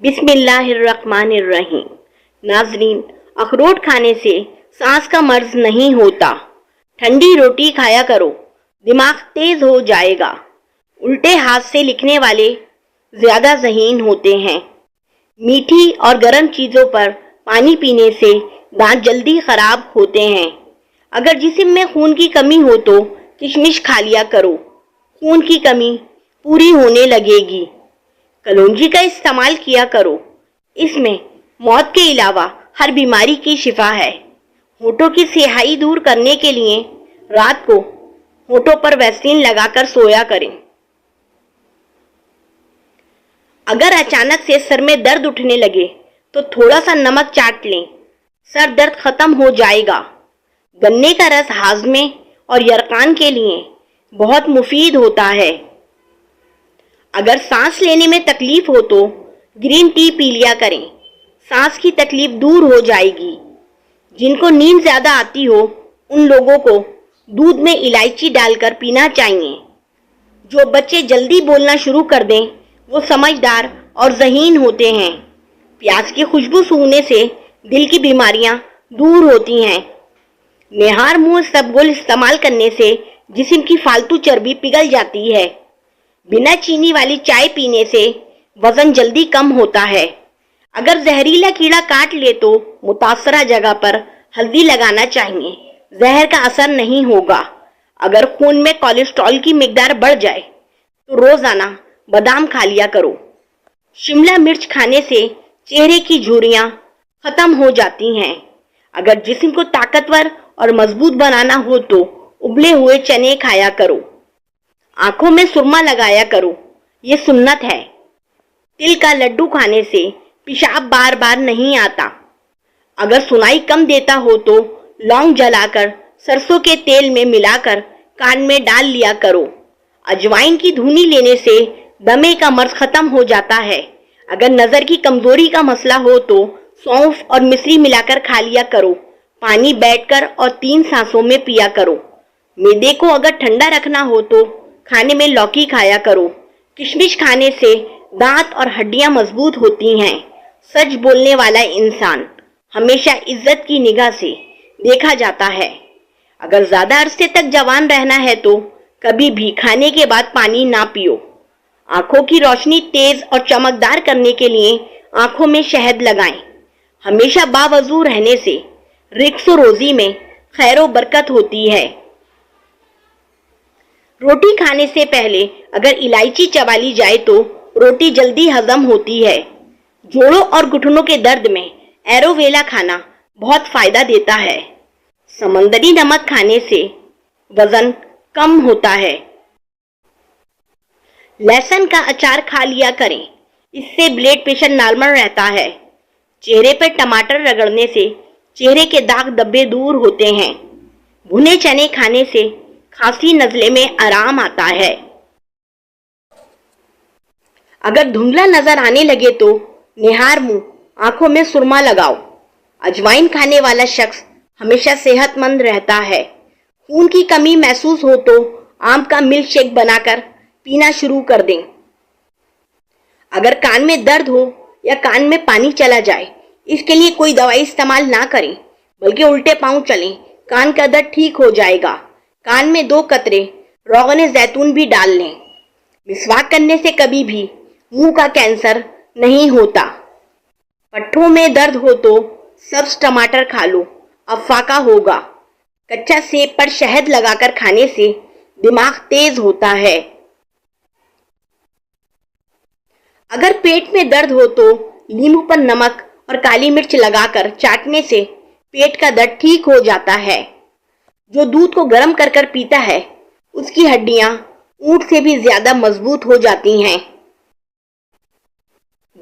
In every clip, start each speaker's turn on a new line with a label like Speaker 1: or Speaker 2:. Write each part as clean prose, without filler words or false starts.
Speaker 1: بسم اللہ الرحمن الرحیم۔ ناظرین، اخروٹ کھانے سے سانس کا مرض نہیں ہوتا۔ ٹھنڈی روٹی کھایا کرو، دماغ تیز ہو جائے گا۔ الٹے ہاتھ سے لکھنے والے زیادہ ذہین ہوتے ہیں۔ میٹھی اور گرم چیزوں پر پانی پینے سے دانت جلدی خراب ہوتے ہیں۔ اگر جسم میں خون کی کمی ہو تو کشمش کھا لیا کرو، خون کی کمی پوری ہونے لگے گی۔ کلونجی کا استعمال کیا کرو، اس میں موت کے علاوہ ہر بیماری کی شفا ہے۔ ہونٹوں کی سیاہی دور کرنے کے لیے رات کو ہونٹوں پر ویسلین لگا کر سویا کریں۔ اگر اچانک سے سر میں درد اٹھنے لگے تو تھوڑا سا نمک چاٹ لیں، سر درد ختم ہو جائے گا۔ گنے کا رس ہاضمے اور یرقان کے لیے بہت مفید ہوتا ہے۔ اگر سانس لینے میں تکلیف ہو تو گرین ٹی پی لیا کریں، سانس کی تکلیف دور ہو جائے گی۔ جن کو نیند زیادہ آتی ہو ان لوگوں کو دودھ میں الائچی ڈال کر پینا چاہیے۔ جو بچے جلدی بولنا شروع کر دیں وہ سمجھدار اور ذہین ہوتے ہیں۔ پیاز کی خوشبو سونگھنے سے دل کی بیماریاں دور ہوتی ہیں۔ نہار منہ اسبگول استعمال کرنے سے جسم کی فالتو چربی پگھل جاتی ہے۔ بنا چینی والی چائے پینے سے وزن جلدی کم ہوتا ہے۔ اگر زہریلا کیڑا کاٹ لے تو متاثرہ جگہ پر ہلدی لگانا چاہیے، زہر کا اثر نہیں ہوگا۔ اگر خون میں کولیسٹرول کی مقدار بڑھ جائے تو روزانہ بادام کھا لیا کرو۔ شملہ مرچ کھانے سے چہرے کی جھریاں ختم ہو جاتی ہیں۔ اگر جسم کو طاقتور اور مضبوط بنانا ہو تو ابلے ہوئے چنے کھایا کرو۔ آنکھوں میں سرما لگایا کرو، یہ سنت ہے۔ تل کا لڈو کھانے سے پیشاب بار بار نہیں آتا۔ اگر سنائی کم دیتا ہو تو لونگ جلا کر سرسوں کے تیل میں ملا کر کان میں ڈال لیا کرو۔ اجوائن کی دھونی لینے سے دمے کا مرض ختم ہو جاتا ہے۔ اگر نظر کی کمزوری کا مسئلہ ہو تو سونف اور مصری ملا کر کھا لیا کرو۔ پانی بیٹھ کر اور 3 سانسوں میں پیا کرو۔ معدے کو اگر ٹھنڈا رکھنا ہو تو کھانے میں لوکی کھایا کرو۔ کشمش کھانے سے دانت اور ہڈیاں مضبوط ہوتی ہیں۔ سچ بولنے والا انسان ہمیشہ عزت کی نگاہ سے دیکھا جاتا ہے۔ اگر زیادہ عرصے تک جوان رہنا ہے تو کبھی بھی کھانے کے بعد پانی نہ پیو۔ آنکھوں کی روشنی تیز اور چمکدار کرنے کے لیے آنکھوں میں شہد لگائیں۔ ہمیشہ باوضو رہنے سے رزق و روزی میں خیر و برکت ہوتی ہے۔ روٹی کھانے سے پہلے اگر الائچی چبا لی جائے تو روٹی جلدی ہضم ہوتی ہے۔ جوڑوں اور گھٹنوں کے درد میں ایروویلا کھانا بہت فائدہ دیتا ہے۔ سمندری نمک کھانے سے وزن کم ہوتا ہے۔ لہسن کا اچار کھا لیا کریں، اس سے بلڈ پریشر نارمل رہتا ہے۔ چہرے پر ٹماٹر رگڑنے سے چہرے کے داغ دھبے دور ہوتے ہیں۔ بھنے چنے کھانے سے کھانسی نزلے میں آرام آتا ہے۔ اگر دھندلا نظر آنے لگے تو نہار منہ آنکھوں میں سرما لگاؤ۔ اجوائن کھانے والا شخص ہمیشہ صحت مند رہتا ہے۔ خون کی کمی محسوس ہو تو آم کا ملک شیک بنا کر پینا شروع کر دیں۔ اگر کان میں درد ہو یا کان میں پانی چلا جائے، اس کے لیے کوئی دوائی استعمال نہ کریں بلکہ الٹے پاؤں چلیں، کان کا درد ٹھیک ہو جائے گا۔ کان میں 2 قطرے روغن زیتون بھی ڈال لیں۔ مسواک کرنے سے کبھی بھی منہ کا کینسر نہیں ہوتا۔ پٹھوں میں درد ہو تو سبز ٹماٹر کھا لو، افاقہ ہوگا۔ کچا سیب پر شہد لگا کر کھانے سے دماغ تیز ہوتا ہے۔ اگر پیٹ میں درد ہو تو لیمو پر نمک اور کالی مرچ لگا کر چاٹنے سے پیٹ کا درد ٹھیک ہو جاتا ہے۔ جو دودھ کو گرم کر کر پیتا ہے اس کی ہڈیاں اونٹ سے بھی زیادہ مضبوط ہو جاتی ہیں۔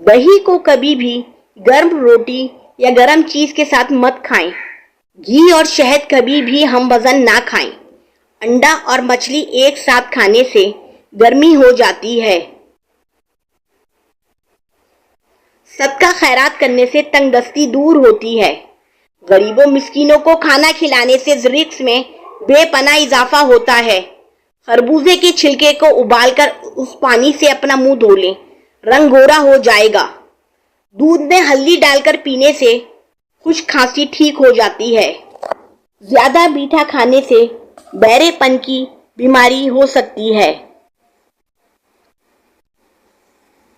Speaker 1: دہی کو کبھی بھی گرم روٹی یا گرم چیز کے ساتھ مت کھائیں۔ گھی اور شہد کبھی بھی ہم وزن نہ کھائیں۔ انڈا اور مچھلی ایک ساتھ کھانے سے گرمی ہو جاتی ہے۔ صدقہ خیرات کرنے سے تنگ دستی دور ہوتی ہے۔ غریبوں مسکینوں کو کھانا کھلانے سے رزق میں بے پناہ اضافہ ہوتا ہے۔ خربوزے کے چھلکے کو ابال کر اس پانی سے اپنا منہ دھو لیں، رنگ گورا ہو جائے گا۔ دودھ میں ہلدی ڈال کر پینے سے خشک کھانسی ٹھیک ہو جاتی ہے۔ زیادہ میٹھا کھانے سے بہرے پن کی بیماری ہو سکتی ہے۔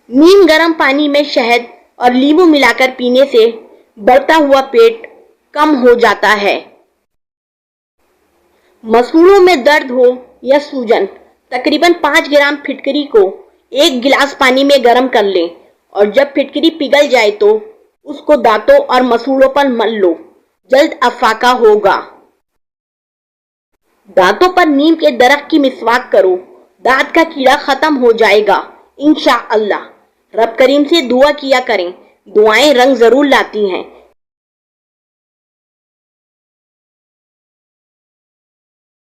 Speaker 1: نیم گرم پانی میں شہد اور لیمو ملا کر پینے سے بڑھتا ہوا پیٹ کم ہو جاتا ہے۔ مسوڑوں میں درد ہو یا سوجن، تقریباً 5 گرام پھٹکری کو 1 گلاس پانی میں گرم کر لیں اور جب پھٹکری پگھل جائے تو اس کو دانتوں اور مسوڑوں پر مل لو، جلد افاقہ ہوگا۔ دانتوں پر نیم کے درخت کی مسواک کرو، دانت کا کیڑا ختم ہو جائے گا انشاءاللہ۔ رب کریم سے دعا کیا کریں، دعائیں رنگ ضرور لاتی ہیں۔